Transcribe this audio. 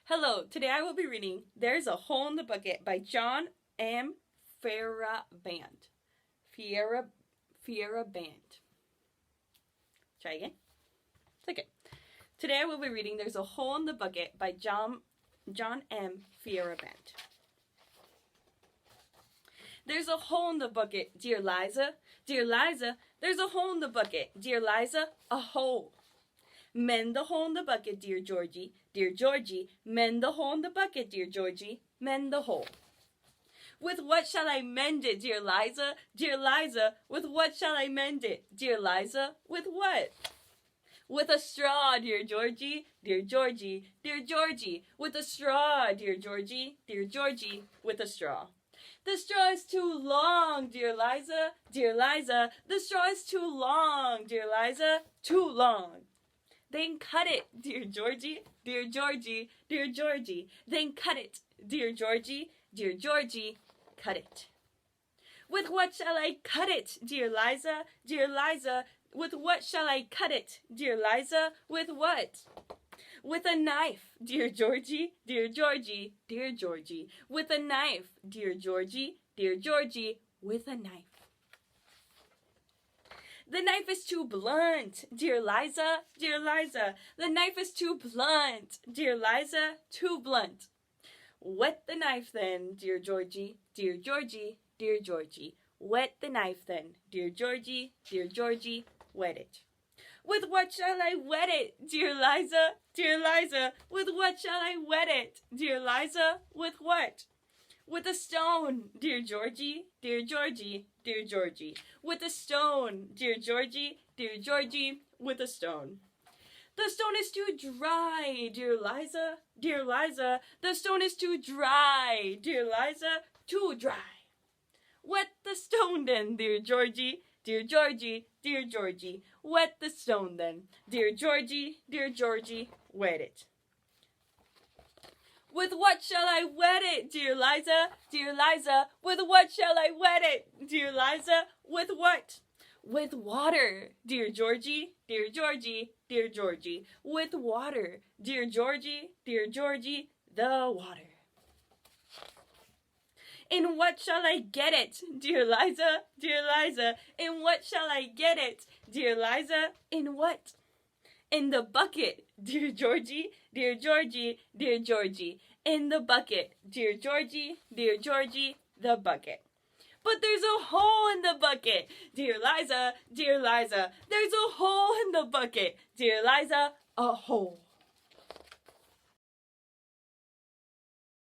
Hello, today I will be reading There's a Hole in the Bucket by John M. Fieraband. Fieraband. Try again. It's okay. Today I will be reading There's a Hole in the Bucket by John M. Fieraband. There's a hole in the bucket, dear Liza. Dear Liza, there's a hole in the bucket. Dear Liza, a hole. Mend the hole in the bucket, dear Georgie. Dear Georgie, mend the hole in the bucket, dear Georgie. Mend the hole. With what shall I mend it, dear Liza? Dear Liza, with what shall I mend it? Dear Liza, with what? With a straw, dear Georgie. Dear Georgie, dear Georgie, with a straw, dear Georgie. Dear Georgie, with a straw. The straw is too long, dear Liza. Dear Liza, the straw is too long, dear Liza. Too long. Then cut it, dear Georgie. Dear Georgie, dear Georgie. Then cut it, dear Georgie. Dear Georgie, cut it. With what shall I cut it, dear Liza? Dear Liza, with what shall I cut it, dear Liza? With what? With a knife, dear Georgie, dear Georgie, dear Georgie. With a knife, dear Georgie, dear Georgie, with a knife. The knife is too blunt, dear Liza, dear Liza. The knife is too blunt, dear Liza, too blunt. Wet the knife then, dear Georgie, dear Georgie, dear Georgie. Wet the knife then, dear Georgie, dear Georgie, wet it. With what shall I wet it, dear Liza, dear Liza? With what shall I wet it, dear Liza? With what? With a stone, dear Georgie, dear Georgie, dear Georgie. With a stone, dear Georgie, dear Georgie, with a stone. The stone is too dry, dear Liza, dear Liza. The stone is too dry, dear Liza, too dry. Wet the stone then, dear Georgie, dear Georgie, dear Georgie. Wet the stone then, dear Georgie, wet it. With what shall I wet it, dear Liza, dear Liza? With what shall I wet it, dear Liza? With what? With water, dear Georgie, dear Georgie, dear Georgie. With water, dear Georgie, the water. In what shall I get it, dear Liza, dear Liza? In what shall I get it, dear Liza? In what? In the bucket, dear Georgie, dear Georgie, dear Georgie. In the bucket, dear Georgie, the bucket. But there's a hole in the bucket, dear Liza, dear Liza. There's a hole in the bucket, dear Liza, a hole.